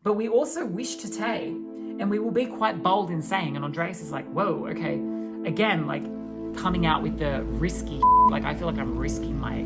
But we also wish to take, and we will be quite bold in saying, and Andreas is like, whoa, okay, again, like coming out with the risky, like I feel like I'm risking my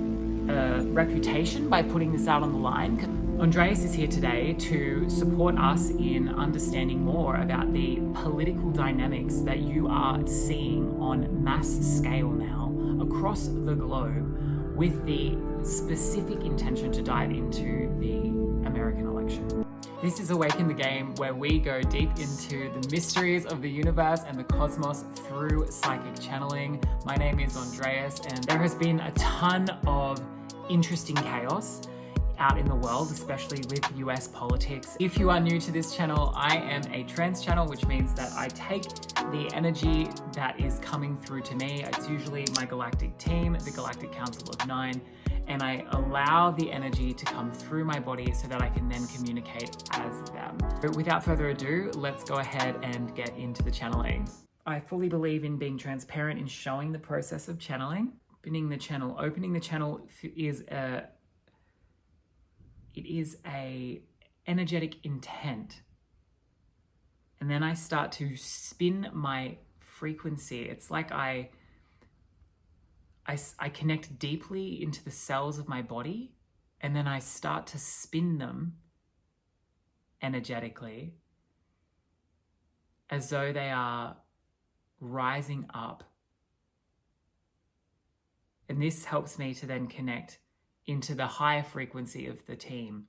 reputation by putting this out on the line. Andreas is here today to support us in understanding more about the political dynamics that you are seeing on mass scale now across the globe, with the specific intention to dive into the American election. This is Awaken the Game, where we go deep into the mysteries of the universe and the cosmos through psychic channeling. My name is Andreas, and there has been a ton of interesting chaos out in the world, especially with US politics. If you are new to this channel, I am a trance channel, which means that I take the energy that is coming through to me. It's usually my galactic team, the Galactic Council of 9, and I allow the energy to come through my body so that I can then communicate as them. But without further ado, let's go ahead and get into the channeling. I fully believe in being transparent in showing the process of channeling. Opening the channel is a energetic intent. And then I start to spin my frequency. It's like I connect deeply into the cells of my body, and then I start to spin them energetically as though they are rising up. And this helps me to then connect into the higher frequency of the team.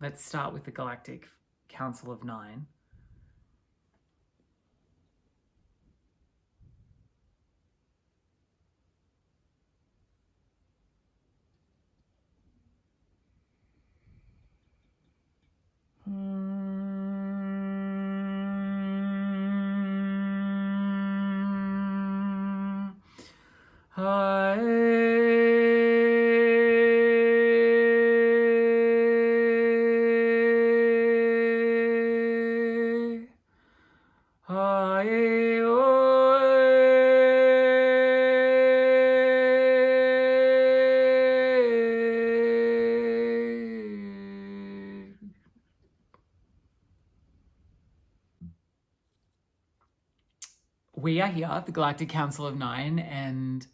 Let's start with the Galactic Council of 9. We are here at the Galactic Council of 9, and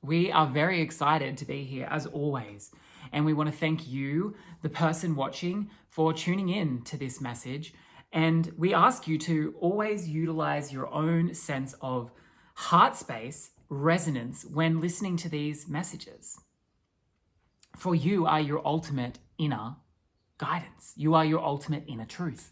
we are very excited to be here as always. And we want to thank you, the person watching, for tuning in to this message. And we ask you to always utilize your own sense of heart space, resonance when listening to these messages. For you are your ultimate inner guidance. You are your ultimate inner truth.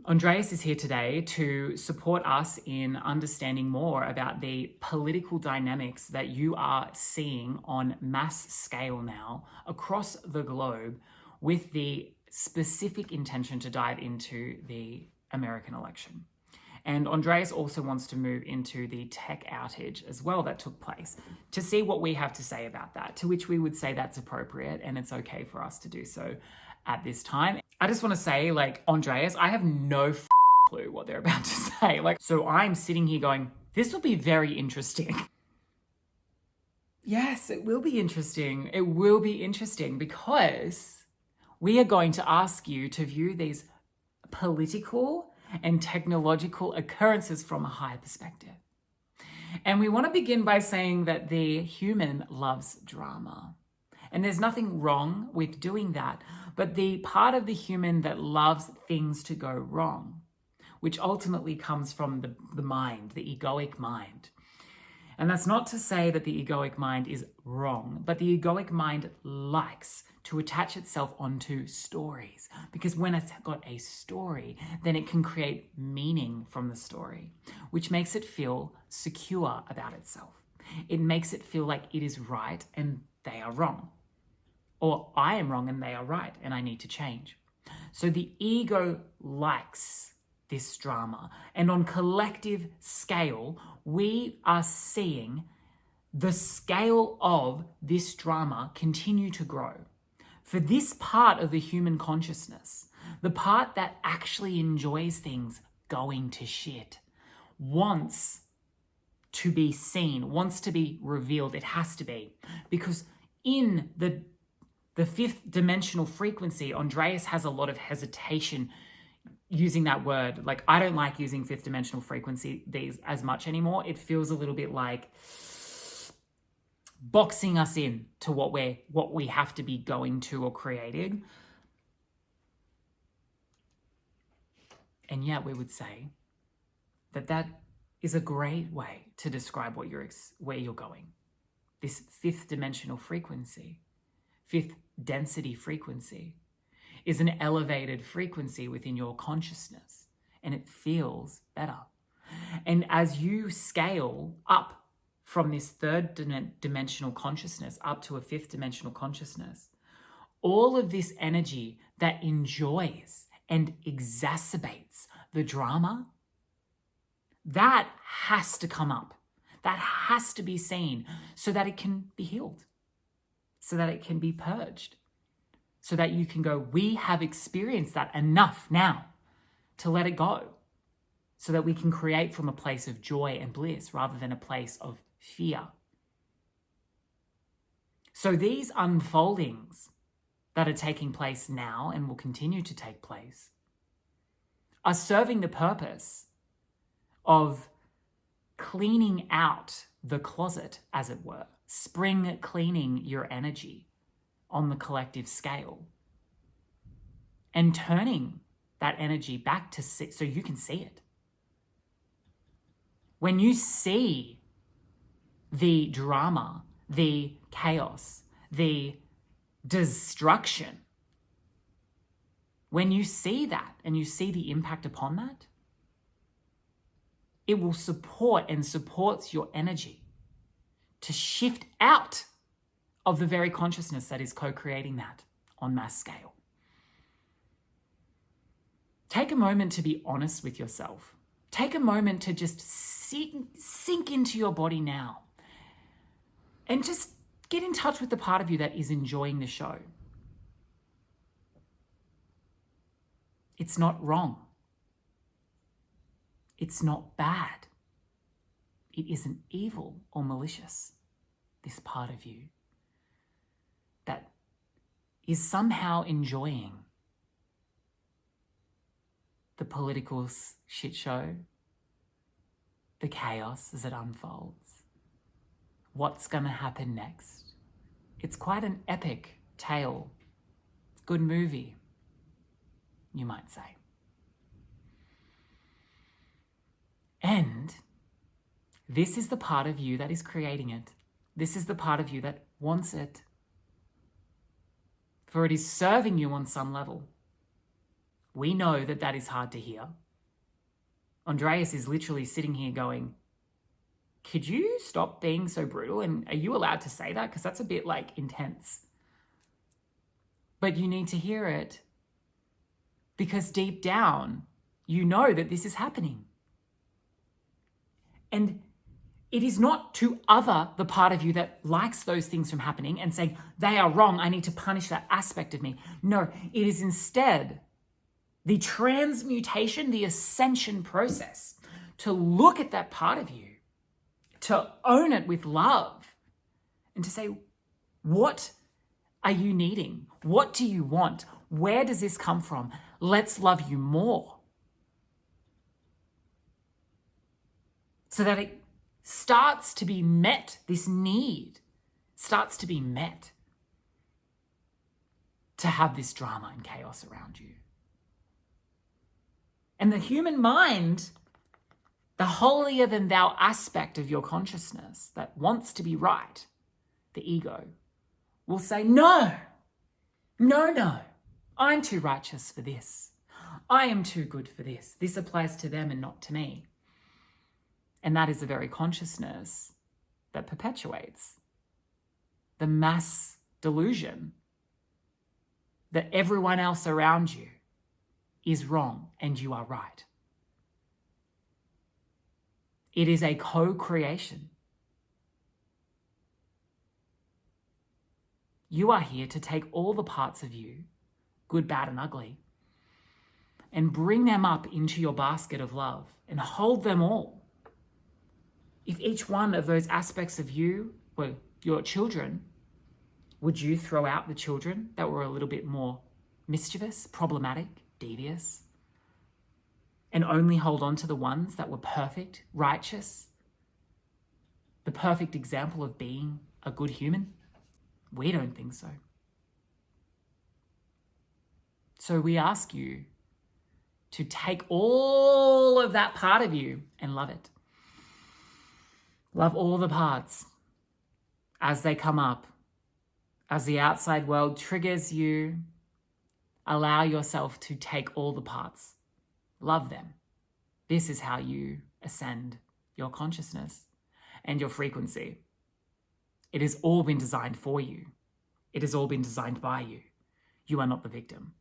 Andreas is here today to support us in understanding more about the political dynamics that you are seeing on mass scale now across the globe, with the specific intention to dive into the American election. And Andreas also wants to move into the tech outage as well that took place, to see what we have to say about that, to which we would say that's appropriate and it's okay for us to do so at this time. I just want to say, like, Andreas, I have no clue what they're about to say. So I'm sitting here going, this will be very interesting. Yes, it will be interesting. It will be interesting because we are going to ask you to view these political and technological occurrences from a higher perspective. And we want to begin by saying that the human loves drama. And there's nothing wrong with doing that, but the part of the human that loves things to go wrong, which ultimately comes from the mind, the egoic mind. And that's not to say that the egoic mind is wrong, but the egoic mind likes to attach itself onto stories, because when it's got a story, then it can create meaning from the story, which makes it feel secure about itself. It makes it feel like it is right and they are wrong. Or I am wrong and they are right and I need to change. So the ego likes this drama. And on collective scale, we are seeing the scale of this drama continue to grow. For this part of the human consciousness, the part that actually enjoys things going to shit, wants to be seen, wants to be revealed. It has to be. Because in the fifth dimensional frequency, Andreas has a lot of hesitation using that word. Like, I don't like using fifth dimensional frequency these as much anymore. It feels a little bit like boxing us in to what we have to be going to or creating. And yet we would say that is a great way to describe where you're going. This fifth dimensional frequency, fifth density frequency, is an elevated frequency within your consciousness, and it feels better. And as you scale up from this third dimensional consciousness up to a fifth dimensional consciousness, all of this energy that enjoys and exacerbates the drama, that has to come up. That has to be seen so that it can be healed, so that it can be purged, so that you can go, we have experienced that enough now to let it go, so that we can create from a place of joy and bliss rather than a place of fear. So these unfoldings that are taking place now and will continue to take place are serving the purpose of cleaning out the closet, as it were, spring cleaning your energy on the collective scale and turning that energy back to so you can see it. When you see the drama, the chaos, the destruction, when you see that and you see the impact upon that, it will support and supports your energy to shift out of the very consciousness that is co-creating that on mass scale. Take a moment to be honest with yourself. Take a moment to just sink into your body now and just get in touch with the part of you that is enjoying the show. It's not wrong. It's not bad. It isn't evil or malicious. This part of you that is somehow enjoying the political shit show, the chaos as it unfolds, what's going to happen next. It's quite an epic tale. It's a good movie, you might say. And this is the part of you that is creating it. This is the part of you that wants it. For it is serving you on some level. We know that that is hard to hear. Andreas is literally sitting here going, could you stop being so brutal? And are you allowed to say that? Because that's a bit intense. But you need to hear it because deep down, you know that this is happening. And it is not to other the part of you that likes those things from happening and saying, they are wrong, I need to punish that aspect of me. No, it is instead the transmutation, the ascension process, to look at that part of you, to own it with love, and to say, what are you needing? What do you want? Where does this come from? Let's love you more. So that it starts to be met, this need starts to be met to have this drama and chaos around you. And the human mind, the holier than thou aspect of your consciousness that wants to be right, the ego, will say, no, I'm too righteous for this. I am too good for this. This applies to them and not to me. And that is the very consciousness that perpetuates the mass delusion that everyone else around you is wrong and you are right. It is a co-creation. You are here to take all the parts of you, good, bad, and ugly, and bring them up into your basket of love and hold them all If each one of those aspects of you were your children, would you throw out the children that were a little bit more mischievous, problematic, devious, and only hold on to the ones that were perfect, righteous, the perfect example of being a good human? We don't think so. So we ask you to take all of that part of you and love it. Love all the parts as they come up. As the outside world triggers you, allow yourself to take all the parts. Love them. This is how you ascend your consciousness and your frequency. It has all been designed for you. It has all been designed by you. You are not the victim.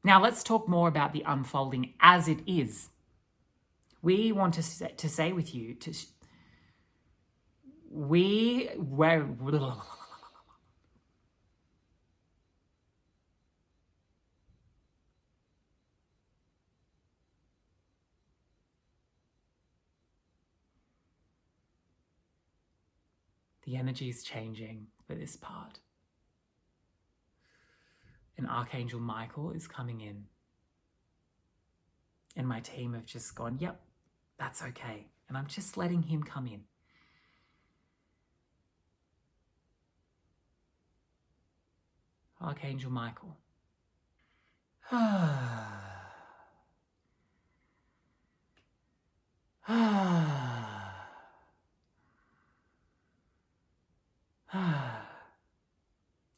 Now let's talk more about the unfolding as it is. We want to say with you, the energy is changing for this part. And Archangel Michael is coming in. And my team have just gone, yep, that's okay. And I'm just letting him come in. Archangel Michael.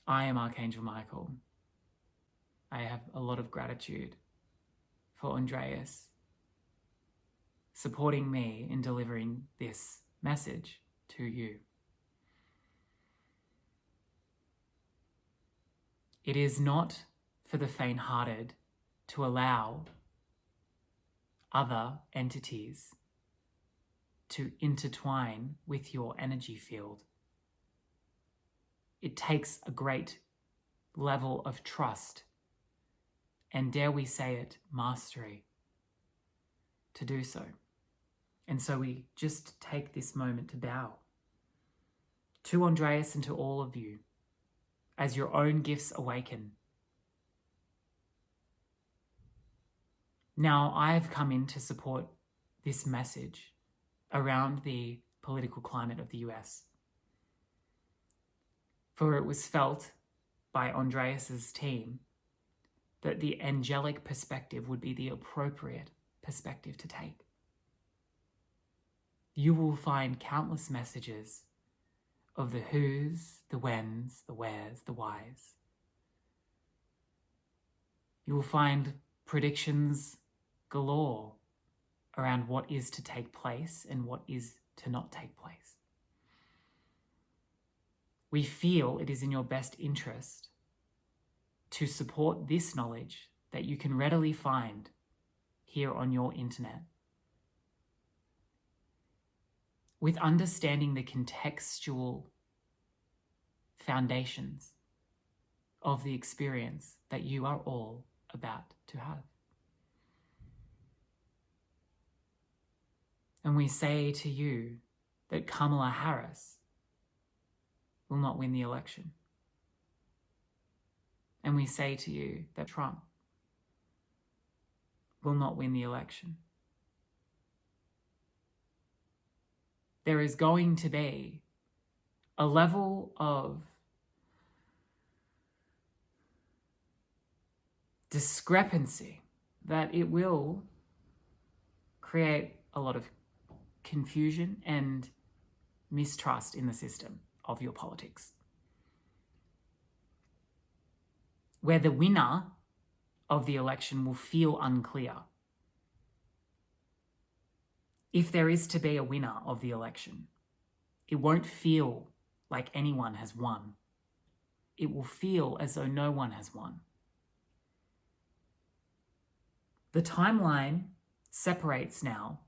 I am Archangel Michael. I have a lot of gratitude for Andreas supporting me in delivering this message to you. It is not for the faint-hearted to allow other entities to intertwine with your energy field. It takes a great level of trust, and dare we say it, mastery, to do so. And so we just take this moment to bow to Andreas and to all of you as your own gifts awaken. Now, I've come in to support this message around the political climate of the US. For it was felt by Andreas's team that the angelic perspective would be the appropriate perspective to take. You will find countless messages of the whos, the whens, the wheres, the whys. You will find predictions galore around what is to take place and what is to not take place. We feel it is in your best interest to support this knowledge that you can readily find here on your internet, with understanding the contextual foundations of the experience that you are all about to have. And we say to you that Kamala Harris will not win the election. And we say to you that Trump will not win the election. There is going to be a level of discrepancy that it will create a lot of confusion and mistrust in the system of your politics, where the winner of the election will feel unclear. If there is to be a winner of the election, it won't feel like anyone has won. It will feel as though no one has won. The timeline separates now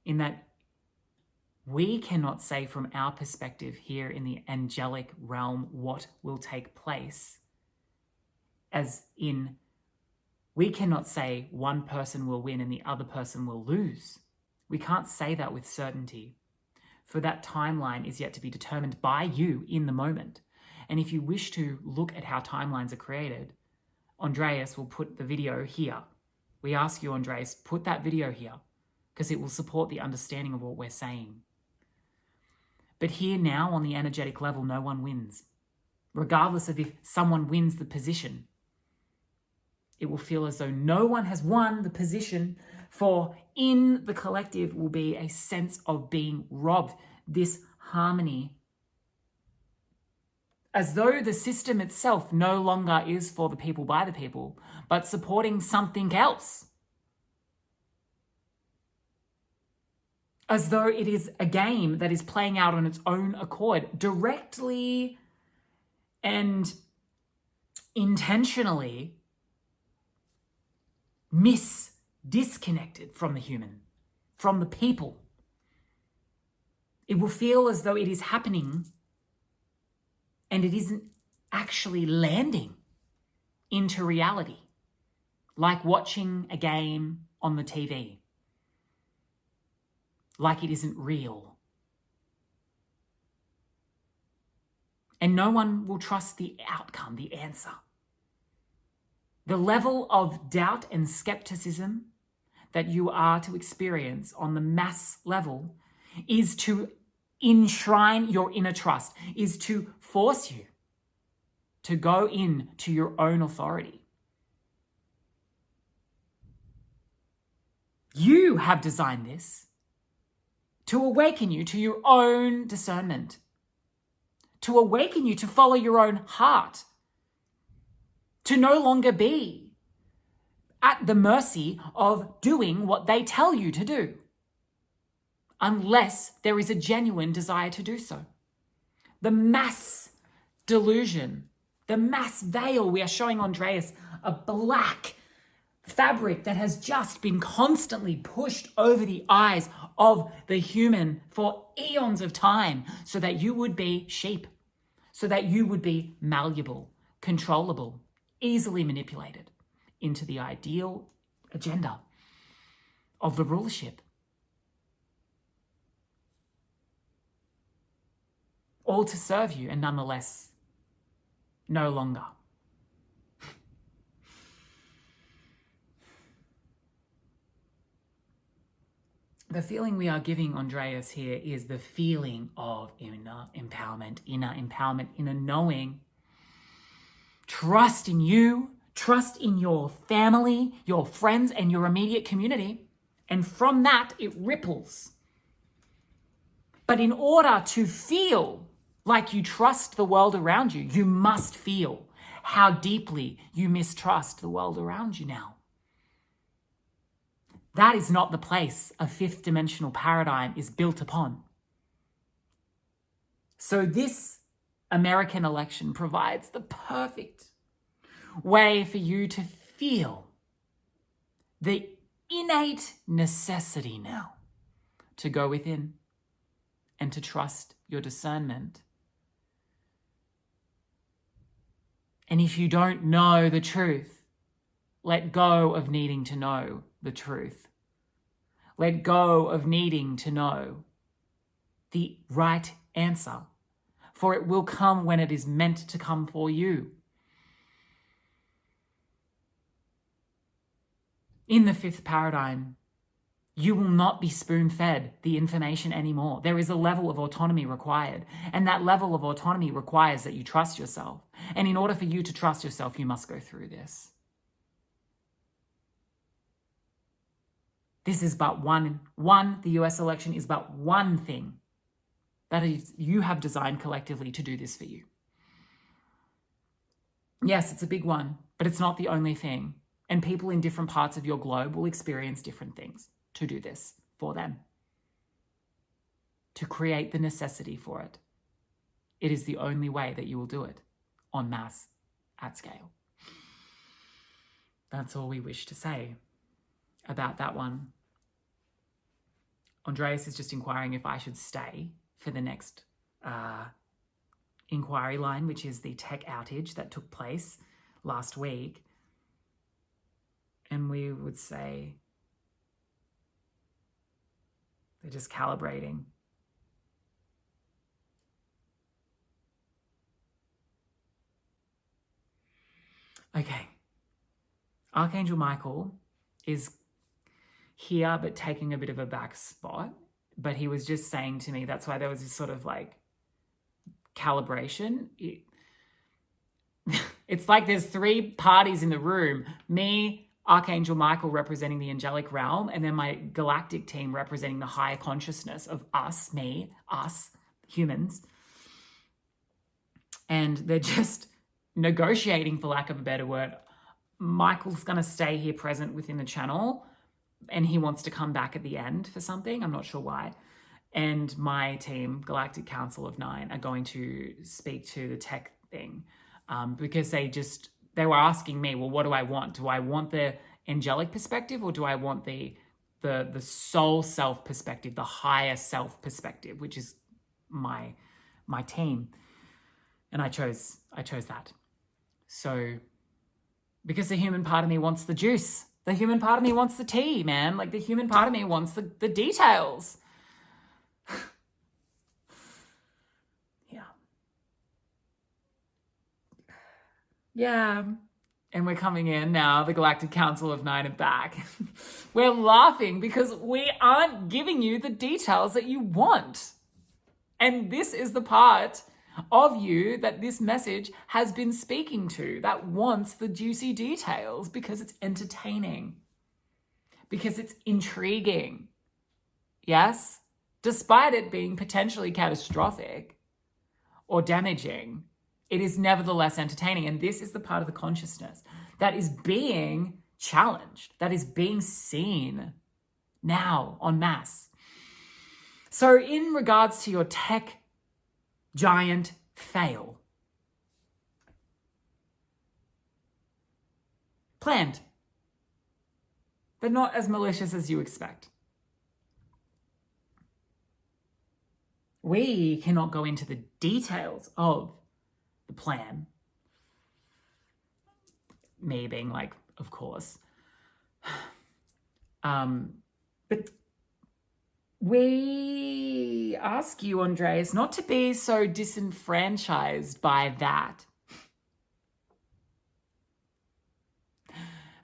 in that we cannot say from our perspective here in the angelic realm what will take place, as in we cannot say one person will win and the other person will lose. We can't say that with certainty. for that timeline is yet to be determined by you in the moment. And if you wish to look at how timelines are created, Andreas will put the video here. We ask you, Andreas, put that video here because it will support the understanding of what we're saying. But here now on the energetic level, no one wins. Regardless of if someone wins the position, it will feel as though no one has won the position, for in the collective will be a sense of being robbed, this harmony, as though the system itself no longer is for the people by the people, but supporting something else. As though it is a game that is playing out on its own accord, directly and intentionally disconnected from the human, from the people. It will feel as though it is happening and it isn't actually landing into reality, like watching a game on the TV, like it isn't real. And no one will trust the outcome, the answer. The level of doubt and skepticism that you are to experience on the mass level is to enshrine your inner trust, is to force you to go in to your own authority. You have designed this to awaken you to your own discernment, to awaken you to follow your own heart, to no longer be at the mercy of doing what they tell you to do, unless there is a genuine desire to do so. The mass delusion, the mass veil we are showing Andreas, a black fabric that has just been constantly pushed over the eyes of the human for eons of time, so that you would be sheep, so that you would be malleable, controllable, easily manipulated into the ideal agenda of the rulership. All to serve you, and nonetheless, no longer. The feeling we are giving Andreas here is the feeling of inner empowerment, inner knowing. Trust in you, trust in your family, your friends, and your immediate community. And from that, it ripples. But in order to feel like you trust the world around you, you must feel how deeply you mistrust the world around you now. That is not the place a fifth dimensional paradigm is built upon. So this American election provides the perfect way for you to feel the innate necessity now to go within and to trust your discernment. And if you don't know the truth, let go of needing to know the truth. Let go of needing to know the right answer, for it will come when it is meant to come for you. In the fifth paradigm, you will not be spoon-fed the information anymore. There is a level of autonomy required, and that level of autonomy requires that you trust yourself. And in order for you to trust yourself, you must go through this. This is but one, the US election is but one thing that is, you have designed collectively to do this for you. Yes, it's a big one, but it's not the only thing. And people in different parts of your globe will experience different things to do this for them, to create the necessity for it. It is the only way that you will do it en masse, at scale. That's all we wish to say about that one. Andreas is just inquiring if I should stay for the next inquiry line, which is the tech outage that took place last week. And we would say they're just calibrating. Okay. Archangel Michael is here, but taking a bit of a back spot. But he was just saying to me, that's why there was this sort of like calibration. It's like there's three parties in the room. Me, Archangel Michael representing the angelic realm, and then my galactic team representing the higher consciousness of us, me, us, humans. And they're just negotiating, for lack of a better word. Michael's going to stay here present within the channel, and he wants to come back at the end for something. I'm not sure why. And my team, Galactic Council of 9, are going to speak to the tech thing because they were asking me, well, what do I want? Do I want the angelic perspective, or do I want the soul self perspective, the higher self perspective, which is my team? And I chose that. So, because the human part of me wants the juice. The human part of me wants the tea, man. Like, the human part of me wants the details. Yeah. And we're coming in now. The Galactic Council of 9 are back. We're laughing because we aren't giving you the details that you want. And this is the part of you that this message has been speaking to, that wants the juicy details because it's entertaining, because it's intriguing. Yes? Despite it being potentially catastrophic or damaging, it is nevertheless entertaining. And this is the part of the consciousness that is being challenged, that is being seen now en masse. So in regards to your tech giant fail, planned, but not as malicious as you expect. We cannot go into the details of the plan. Me being like, of course. But we ask you, Andreas, not to be so disenfranchised by that.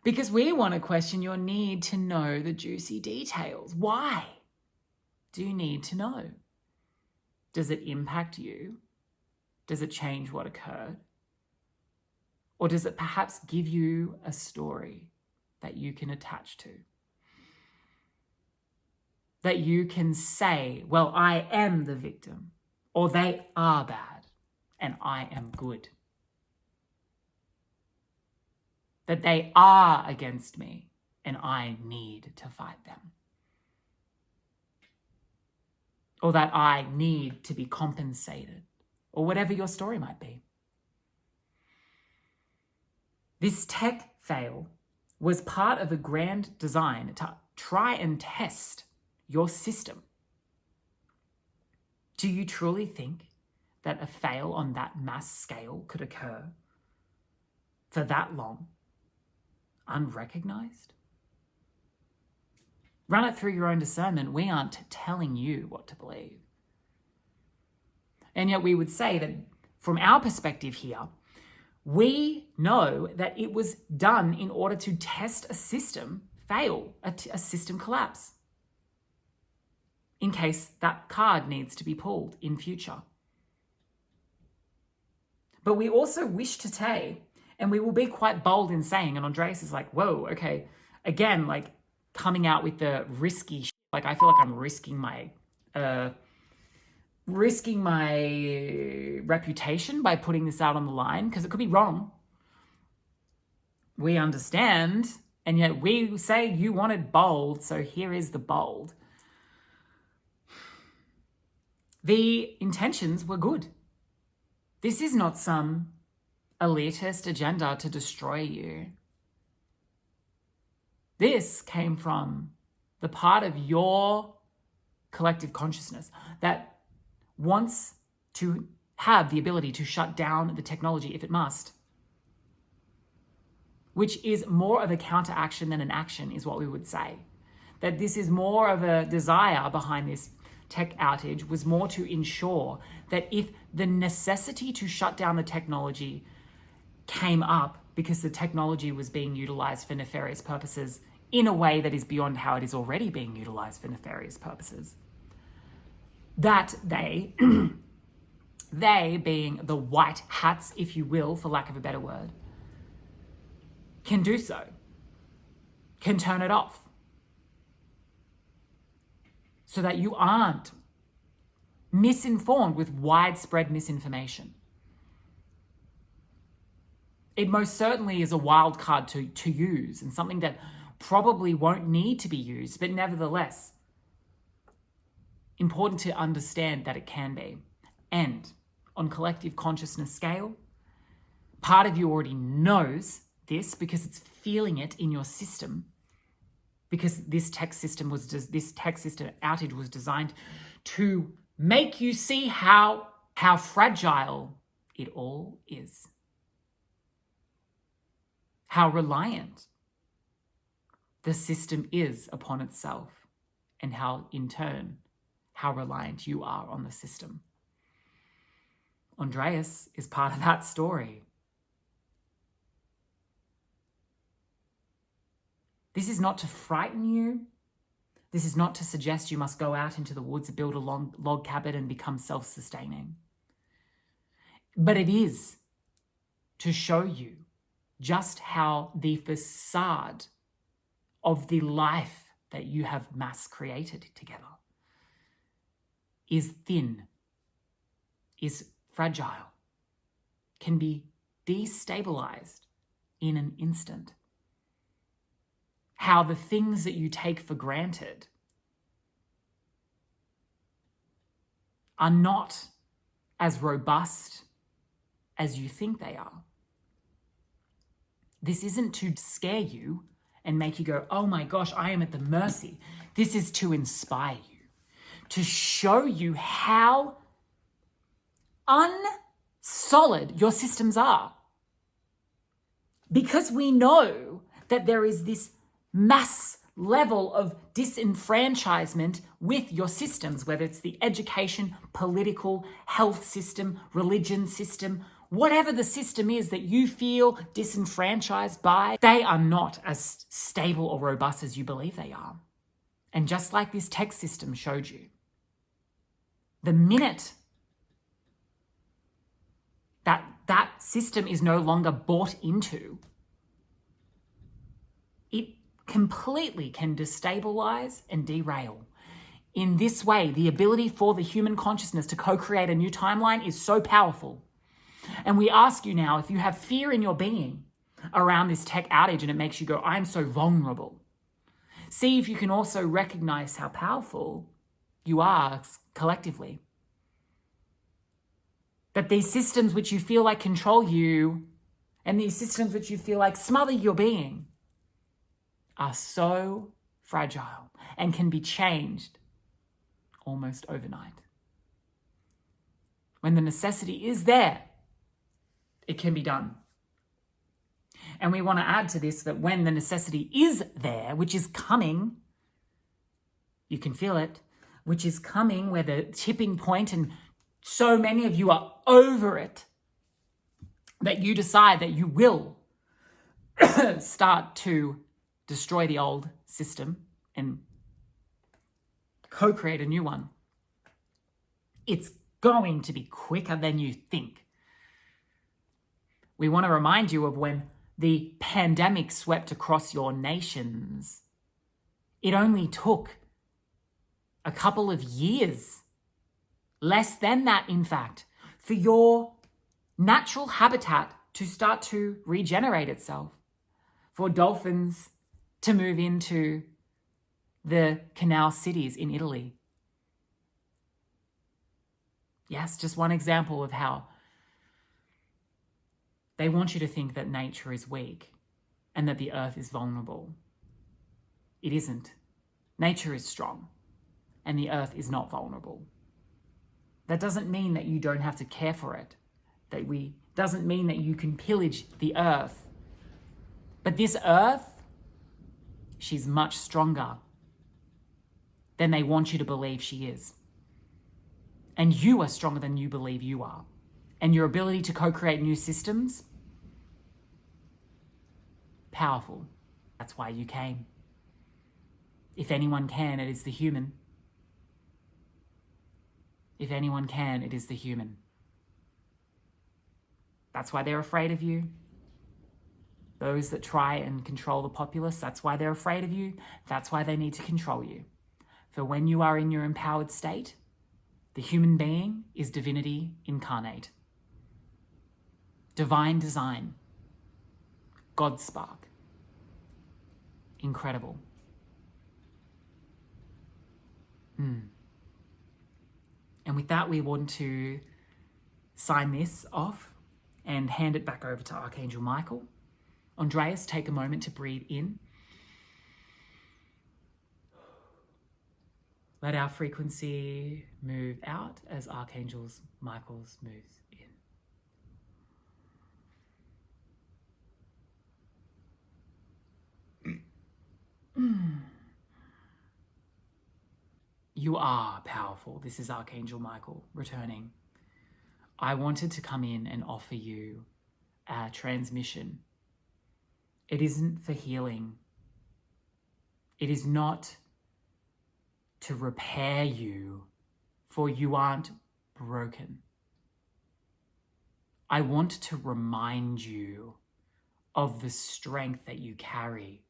Because we want to question your need to know the juicy details. Why do you need to know? Does it impact you? Does it change what occurred? Or does it perhaps give you a story that you can attach to? That you can say, well, I am the victim, or they are bad and I am good. That they are against me and I need to fight them. Or that I need to be compensated, or whatever your story might be. This tech fail was part of a grand design to try and test your system. Do you truly think that a fail on that mass scale could occur for that long, unrecognized? Run it through your own discernment. We aren't telling you what to believe. And yet we would say that from our perspective here, we know that it was done in order to test a system fail, a system collapse, in case that card needs to be pulled in future. But we also wish to say, and we will be quite bold in saying, and Andreas is like, whoa, okay, again, like coming out with the risky shit. Like, I feel like I'm risking my reputation by putting this out on the line, because it could be wrong. We understand, and yet we say you wanted bold, so here is the bold. The intentions were good. This is not some elitist agenda to destroy you. This came from the part of your collective consciousness that wants to have the ability to shut down the technology if it must, which is more of a counteraction than an action, is what we would say. That this is more of a desire behind this tech outage, was more to ensure that if the necessity to shut down the technology came up because the technology was being utilized for nefarious purposes in a way that is beyond how it is already being utilized for nefarious purposes. That they, they being the white hats, if you will, for lack of a better word, can do so, can turn it off, so that you aren't misinformed with widespread misinformation. It most certainly is a wild card to use, and something that probably won't need to be used, but nevertheless, important to understand that it can be. And on collective consciousness scale, part of you already knows this because it's feeling it in your system, because this tech system outage was designed to make you see how fragile it all is, how reliant the system is upon itself, and how, in turn, how reliant you are on the system. Andreas is part of that story. This is not to frighten you. This is not to suggest you must go out into the woods and build a log cabin and become self-sustaining. But it is to show you just how the facade of the life that you have mass created together is thin, is fragile, can be destabilized in an instant. How the things that you take for granted are not as robust as you think they are. This isn't to scare you and make you go, oh my gosh, I am at the mercy. This is to inspire you, to show you how unsolid your systems are. Because we know that there is this mass level of disenfranchisement with your systems, whether it's the education, political, health system, religion system, whatever the system is that you feel disenfranchised by, they are not as stable or robust as you believe they are. And just like this tech system showed you, the minute that system is no longer bought into, it completely can destabilize and derail. In this way, the ability for the human consciousness to co-create a new timeline is so powerful. And we ask you now, if you have fear in your being around this tech outage and it makes you go, I'm so vulnerable, see if you can also recognize how powerful you are collectively. That these systems which you feel like control you and these systems which you feel like smother your being are so fragile and can be changed almost overnight. When the necessity is there, it can be done. And we want to add to this that when the necessity is there, which is coming, you can feel it, which is coming where the tipping point, and so many of you are over it, that you decide that you will start to destroy the old system and co-create a new one. It's going to be quicker than you think. We want to remind you of when the pandemic swept across your nations. It only took a couple of years, less than that, in fact, for your natural habitat to start to regenerate itself, for dolphins to move into the canal cities in Italy. Yes, just one example of how they want you to think that nature is weak and that the earth is vulnerable. It isn't. Nature is strong and the earth is not vulnerable. That doesn't mean that you don't have to care for it. Doesn't mean that you can pillage the earth. But this earth, she's much stronger than they want you to believe she is. And you are stronger than you believe you are. And your ability to co-create new systems powerful. That's why you came. If anyone can, it is the human. If anyone can, it is the human. That's why they're afraid of you. Those that try and control the populace, that's why they're afraid of you. That's why they need to control you. For when you are in your empowered state, the human being is divinity incarnate. Divine design. God spark. Incredible. And with that, we want to sign this off and hand it back over to Archangel Michael. Andreas, take a moment to breathe in. Let our frequency move out as Archangel Michael's moves in. You are powerful. This is Archangel Michael returning. I wanted to come in and offer you a transmission. It isn't for healing. It is not to repair you, for you aren't broken. I want to remind you of the strength that you carry.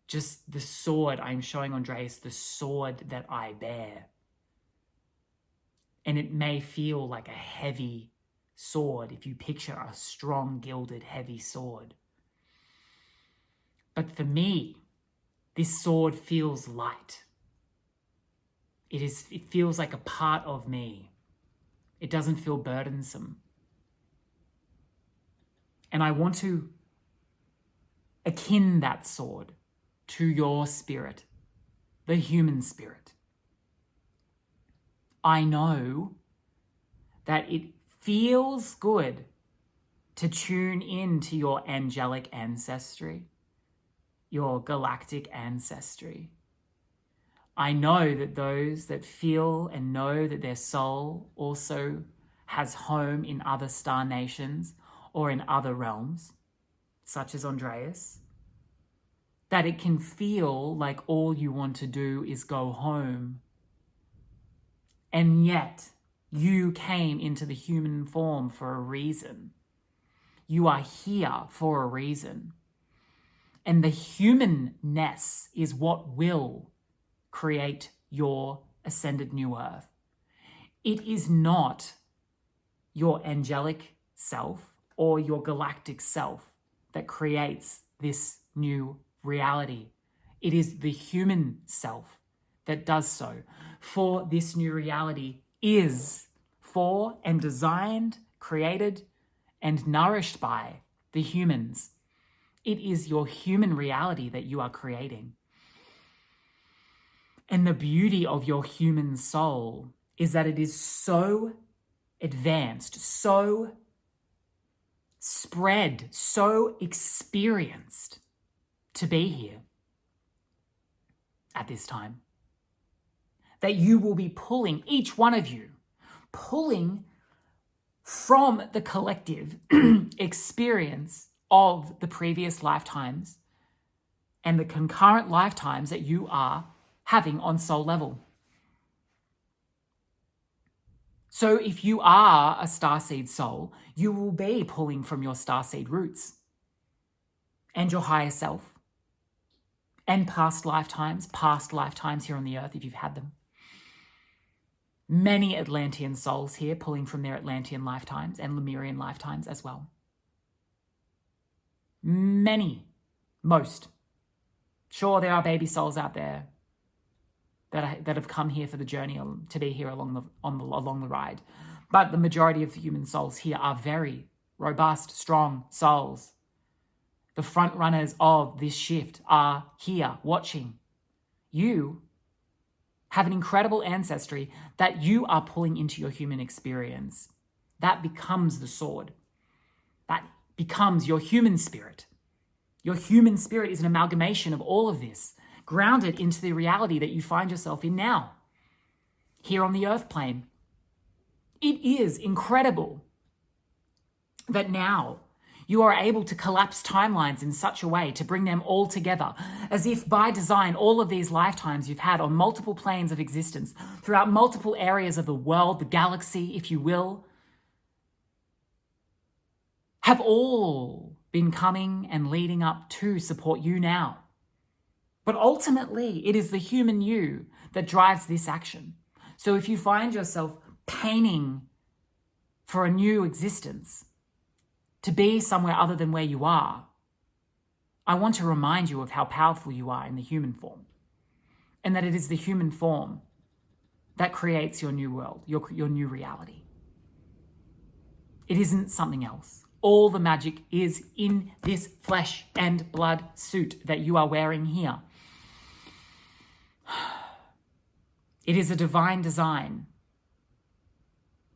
Just the sword I'm showing Andreas, the sword that I bear. And it may feel like a heavy sword if you picture a strong, gilded, heavy sword. But for me, this sword feels light. It feels like a part of me. It doesn't feel burdensome. And I want to akin that sword to your spirit, the human spirit. I know that it feels good to tune into your angelic ancestry, your galactic ancestry. I know that those that feel and know that their soul also has home in other star nations or in other realms, such as Andreas, that it can feel like all you want to do is go home. And yet, you came into the human form for a reason. You are here for a reason. And the humanness is what will create your ascended new earth. It is not your angelic self or your galactic self that creates this new reality. It is the human self that does so. For this new reality is for and designed, created, and nourished by the humans. It is your human reality that you are creating. And the beauty of your human soul is that it is so advanced, so spread, so experienced to be here at this time, that you will be pulling, each one of you, pulling from the collective experience of the previous lifetimes and the concurrent lifetimes that you are having on soul level. So if you are a starseed soul, you will be pulling from your starseed roots and your higher self and past lifetimes here on the earth if you've had them. Many Atlantean souls here pulling from their Atlantean lifetimes and Lemurian lifetimes as well. Most. Sure, there are baby souls out there that have come here for the journey, to be here along the ride. But the majority of the human souls here are very robust, strong souls. The front runners of this shift are here watching. You have an incredible ancestry that you are pulling into your human experience. That becomes the sword. That becomes your human spirit. Your human spirit is an amalgamation of all of this, grounded into the reality that you find yourself in now, here on the earth plane. It is incredible that now You are able to collapse timelines in such a way to bring them all together, as if by design, all of these lifetimes you've had on multiple planes of existence, throughout multiple areas of the world, the galaxy, if you will, have all been coming and leading up to support you now. But ultimately, it is the human you that drives this action. So if you find yourself painting for a new existence, to be somewhere other than where you are, I want to remind you of how powerful you are in the human form, and that it is the human form that creates your new world, your new reality. It isn't something else. All the magic is in this flesh and blood suit that you are wearing here. It is a divine design.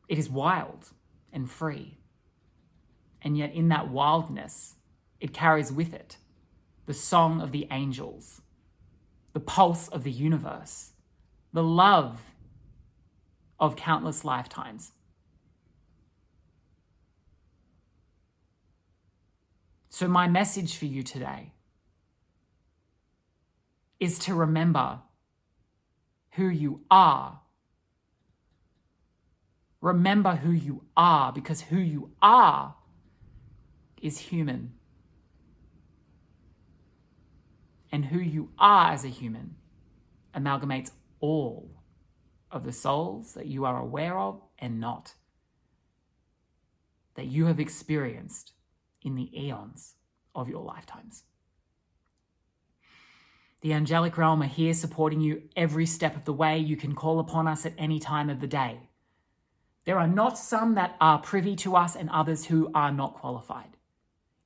It is wild and free. And yet in that wildness, it carries with it the song of the angels, the pulse of the universe, the love of countless lifetimes. So my message for you today is to remember who you are. Remember who you are, because who you are is human. And who you are as a human amalgamates all of the souls that you are aware of and not, that you have experienced in the eons of your lifetimes. The angelic realm are here supporting you every step of the way. You can call upon us at any time of the day. There are not some that are privy to us and others who are not qualified.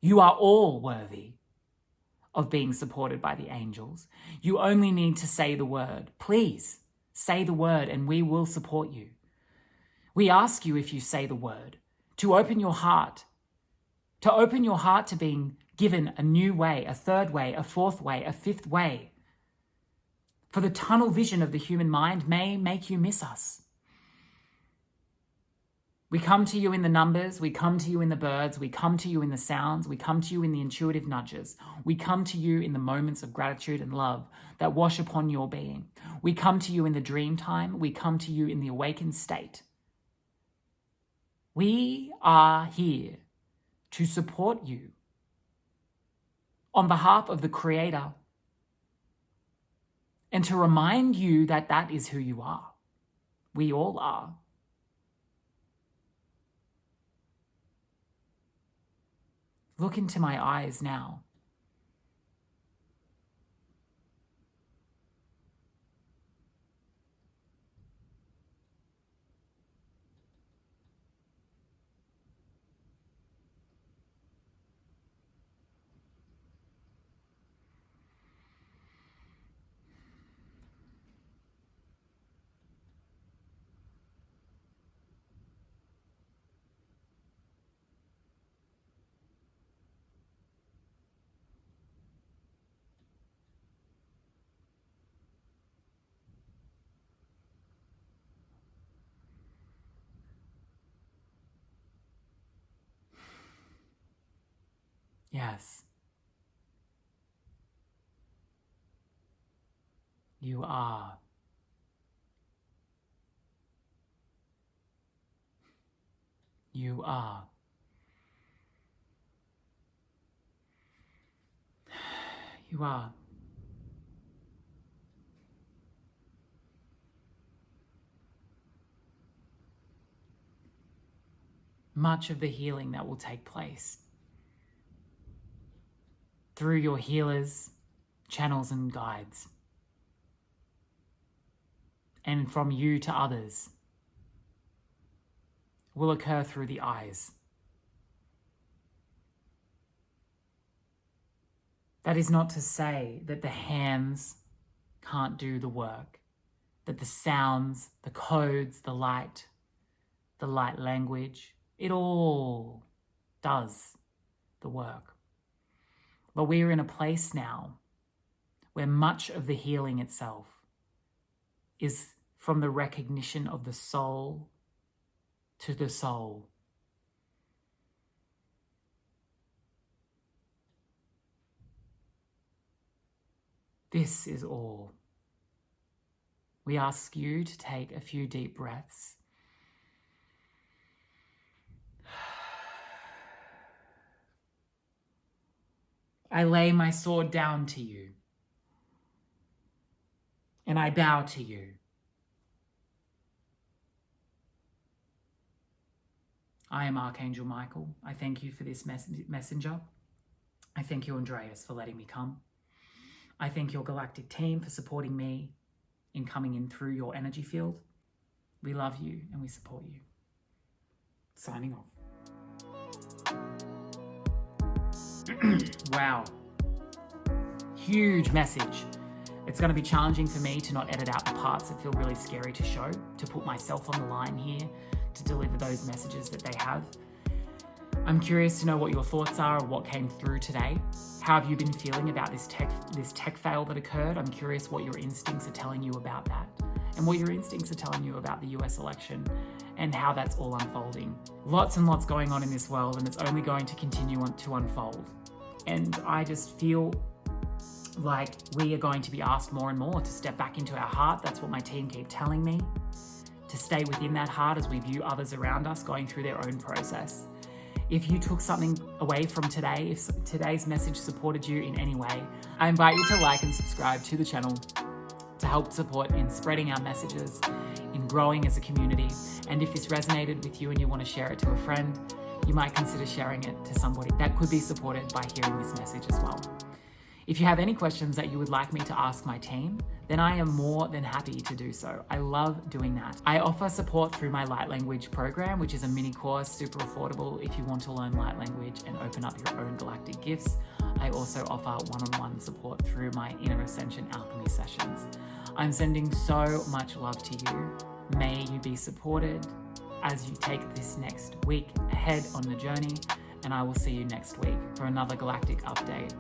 You are all worthy of being supported by the angels. You only need to say the word. Please say the word and we will support you. We ask you, if you say the word, to open your heart, to being given a new way, a third way, a fourth way, a fifth way. For the tunnel vision of the human mind may make you miss us. We come to you in the numbers, we come to you in the birds, we come to you in the sounds, we come to you in the intuitive nudges, we come to you in the moments of gratitude and love that wash upon your being. We come to you in the dream time, we come to you in the awakened state. We are here to support you on behalf of the Creator and to remind you that that is who you are. We all are. Look into my eyes now. Yes. You are. You are. You are. Much of the healing that will take place through your healers, channels and guides, and from you to others, will occur through the eyes. That is not to say that the hands can't do the work, that the sounds, the codes, the light language, it all does the work. But we are in a place now where much of the healing itself is from the recognition of the soul to the soul. This is all. We ask you to take a few deep breaths. I lay my sword down to you, and I bow to you. I am Archangel Michael. I thank you for this messenger. I thank you, Andreas, for letting me come. I thank your galactic team for supporting me in coming in through your energy field. We love you and we support you. Signing off. Wow. Huge message. It's going to be challenging for me to not edit out the parts that feel really scary to show, to put myself on the line here, to deliver those messages that they have. I'm curious to know what your thoughts are, or what came through today. How have you been feeling about this tech fail that occurred? I'm curious what your instincts are telling you about that, and what your instincts are telling you about the US election and how that's all unfolding. Lots and lots going on in this world, and it's only going to continue to unfold. And I just feel like we are going to be asked more and more to step back into our heart. That's what my team keep telling me, to stay within that heart as we view others around us going through their own process. If you took something away from today, if today's message supported you in any way, I invite you to like and subscribe to the channel to help support in spreading our messages, in growing as a community. And if this resonated with you and you want to share it to a friend, you might consider sharing it to somebody that could be supported by hearing this message as well. If you have any questions that you would like me to ask my team, then I am more than happy to do so. I love doing that. I offer support through my light language program, which is a mini course, super affordable if you want to learn light language and open up your own galactic gifts. I also offer one-on-one support through my Inner Ascension Alchemy sessions. I'm sending so much love to you. May you be supported as you take this next week ahead on the journey, and I will see you next week for another galactic update.